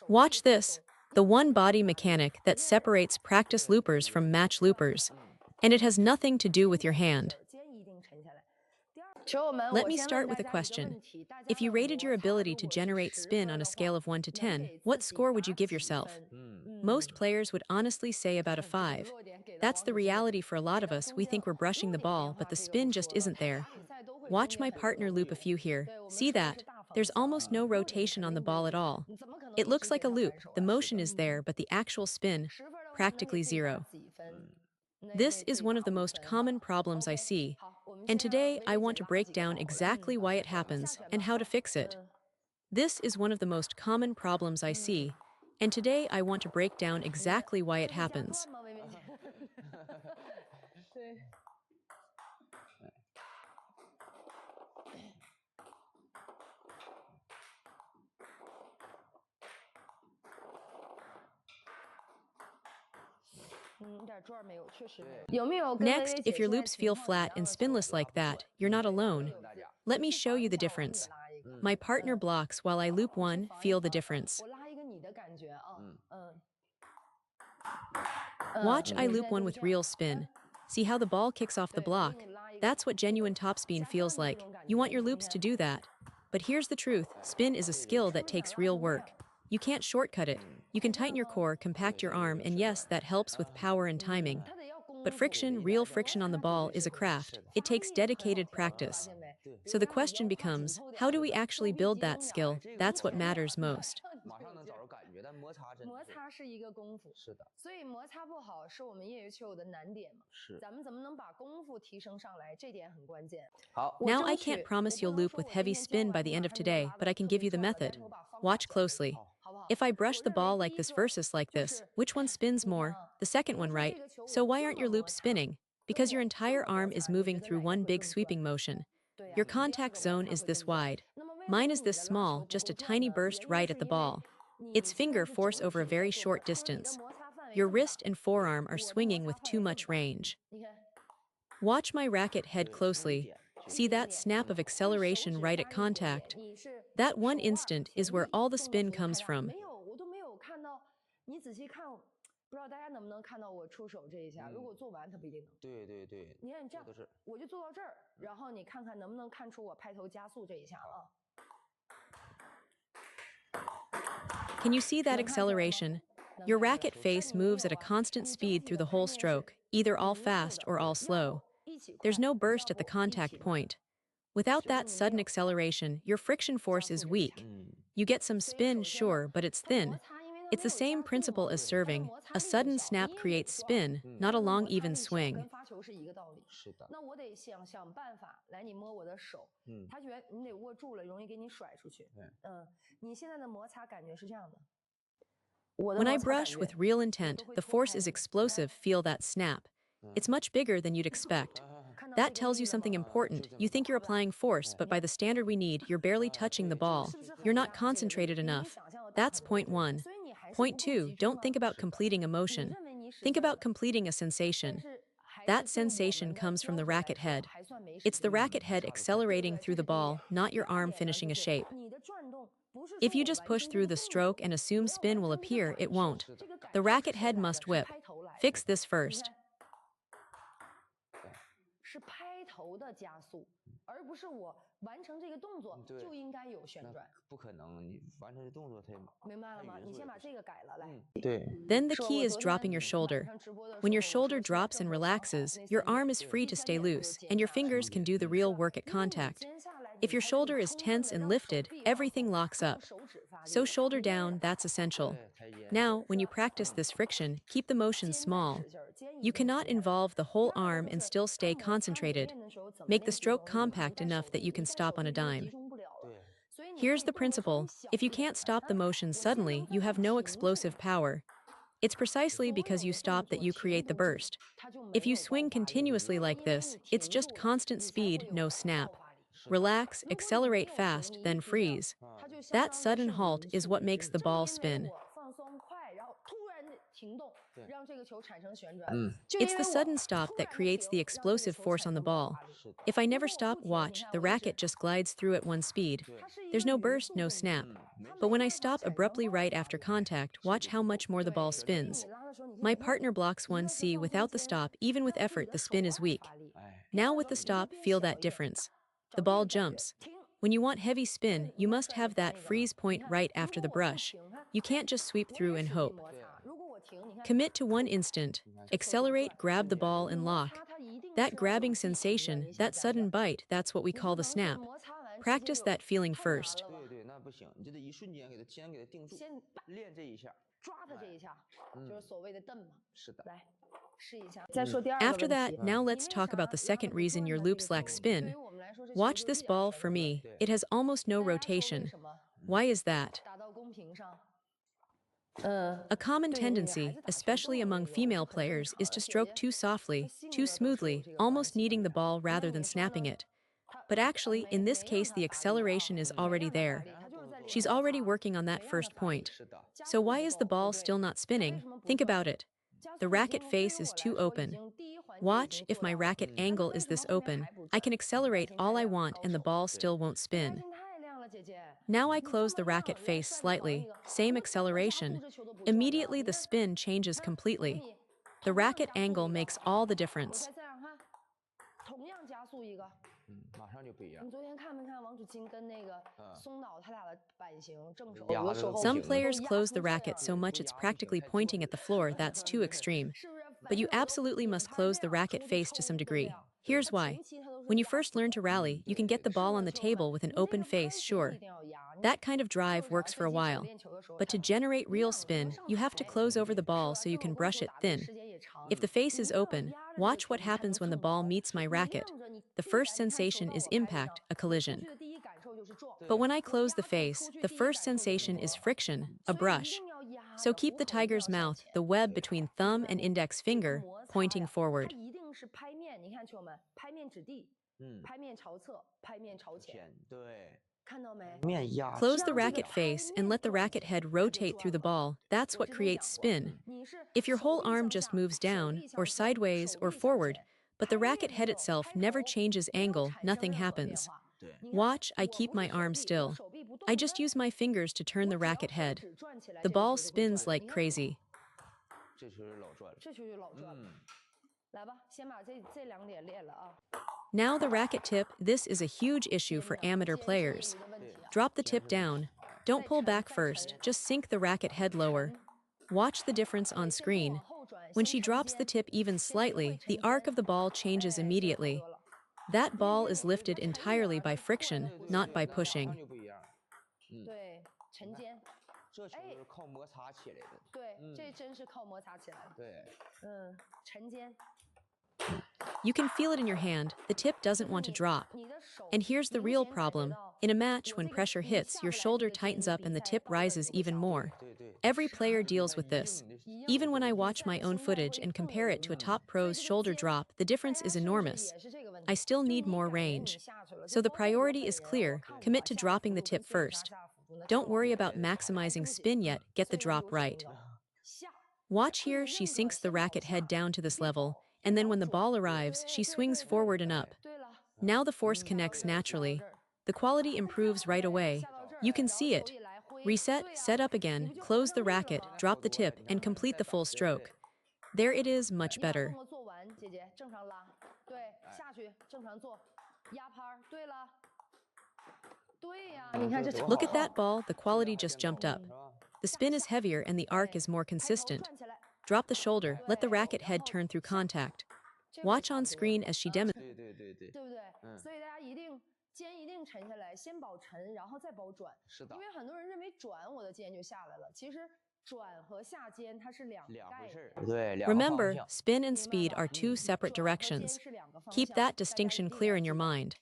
Watch this, the one body mechanic that separates practice loopers from match loopers. And it has nothing to do with your hand. Let me start with a question. If you rated your ability to generate spin on a scale of 1 to 10, what score would you give yourself? Most players would honestly say about a 5. That's the reality for a lot of us. We think we're brushing the ball, but the spin just isn't there. Watch my partner loop a few here. See that? There's almost no rotation on the ball at all. It looks like a loop, the motion is there, but the actual spin, practically zero. This is one of the most common problems I see. And today I want to break down exactly why it happens and how to fix it. This is one of the most common problems I see. And today I want to break down exactly why it happens. Next, if your loops feel flat and spinless like that, you're not alone. Let me show you the difference. My partner blocks while I loop one, feel the difference. Watch I loop one with real spin. See how the ball kicks off the block? That's what genuine topspin feels like. You want your loops to do that. But here's the truth, spin is a skill that takes real work. You can't shortcut it. You can tighten your core, compact your arm, and yes, that helps with power and timing. But friction, real friction on the ball, is a craft. It takes dedicated practice. So the question becomes, how do we actually build that skill? That's what matters most. Now I can't promise you'll loop with heavy spin by the end of today, but I can give you the method. Watch closely. If I brush the ball like this versus like this, which one spins more? The second one, right? So why aren't your loops spinning? Because your entire arm is moving through one big sweeping motion. Your contact zone is this wide. Mine is this small, just a tiny burst right at the ball. It's finger force over a very short distance. Your wrist and forearm are swinging with too much range. Watch my racket head closely. See that snap of acceleration right at contact? That one instant is where all the spin comes from. Can you see that acceleration? Your racket face moves at a constant speed through the whole stroke, either all fast or all slow. There's no burst at the contact point. Without that sudden acceleration, your friction force is weak. You get some spin, sure, but it's thin. It's the same principle as serving. A sudden snap creates spin, not a long, even swing. When I brush with real intent, the force is explosive, feel that snap. It's much bigger than you'd expect. That tells you something important. You think you're applying force, but by the standard we need, you're barely touching the ball. You're not concentrated enough. That's point one. Point two, don't think about completing a motion. Think about completing a sensation. That sensation comes from the racket head. It's the racket head accelerating through the ball, not your arm finishing a shape. If you just push through the stroke and assume spin will appear, it won't. The racket head must whip. Fix this first. Then the key is dropping your shoulder. When your shoulder drops and relaxes, your arm is free to stay loose, and your fingers can do the real work at contact. If your shoulder is tense and lifted, everything locks up. So shoulder down, that's essential. Now, when you practice this friction, keep the motion small. You cannot involve the whole arm and still stay concentrated. Make the stroke compact enough that you can stop on a dime. Here's the principle. If you can't stop the motion suddenly, you have no explosive power. It's precisely because you stop that you create the burst. If you swing continuously like this, it's just constant speed, no snap. Relax, accelerate fast, then freeze. That sudden halt is what makes the ball spin. It's the sudden stop that creates the explosive force on the ball. If I never stop, watch, the racket just glides through at one speed. There's no burst, no snap. But when I stop abruptly right after contact, watch how much more the ball spins. My partner blocks 1C without the stop, even with effort, the spin is weak. Now with the stop, feel that difference. The ball jumps. When you want heavy spin, you must have that freeze point right after the brush. You can't just sweep through and hope. Commit to one instant. Accelerate, grab the ball, and lock. That grabbing sensation, that sudden bite, that's what we call the snap. Practice that feeling first. After that, now let's talk about the second reason your loops lack spin. Watch this ball. For me, it has almost no rotation. Why is that? A common tendency, especially among female players, is to stroke too softly, too smoothly, almost kneading the ball rather than snapping it. But actually, in this case, the acceleration is already there. She's already working on that first point. So why is the ball still not spinning? Think about it. The racket face is too open. Watch, if my racket angle is this open, I can accelerate all I want and the ball still won't spin. Now I close the racket face slightly, same acceleration. Immediately the spin changes completely. The racket angle makes all the difference. Some players close the racket so much it's practically pointing at the floor. That's too extreme. But you absolutely must close the racket face to some degree. Here's why. When you first learn to rally, you can get the ball on the table with an open face, sure. That kind of drive works for a while. But to generate real spin, you have to close over the ball so you can brush it thin. If the face is open, watch what happens when the ball meets my racket. The first sensation is impact, a collision. But when I close the face, the first sensation is friction, a brush. So keep the tiger's mouth, the web between thumb and index finger, pointing forward. Close the racket face and let the racket head rotate through the ball. That's what creates spin. If your whole arm just moves down, or sideways, or forward, but the racket head itself never changes angle, nothing happens. Watch, I keep my arm still. I just use my fingers to turn the racket head. The ball spins like crazy. Now the racket tip. This is a huge issue for amateur players. Drop the tip down. Don't pull back first, just sink the racket head lower. Watch the difference on screen. When she drops the tip even slightly, the arc of the ball changes immediately. That ball is lifted entirely by friction, not by pushing. You can feel it in your hand, the tip doesn't want to drop. And here's the real problem. In a match, when pressure hits, your shoulder tightens up and the tip rises even more. Every player deals with this. Even when I watch my own footage and compare it to a top pro's shoulder drop, the difference is enormous. I still need more range. So the priority is clear, commit to dropping the tip first. Don't worry about maximizing spin yet, get the drop right. Watch here, she sinks the racket head down to this level, and then when the ball arrives, she swings forward and up. Now the force connects naturally. The quality improves right away. You can see it. Reset, set up again, close the racket, drop the tip, and complete the full stroke. There it is, much better. Look at that ball, the quality just jumped up. The spin is heavier and the arc is more consistent. Drop the shoulder, let the racket head turn through contact. Watch on screen as she demonstrates. Remember, spin and speed are two separate directions. Keep that distinction clear in your mind.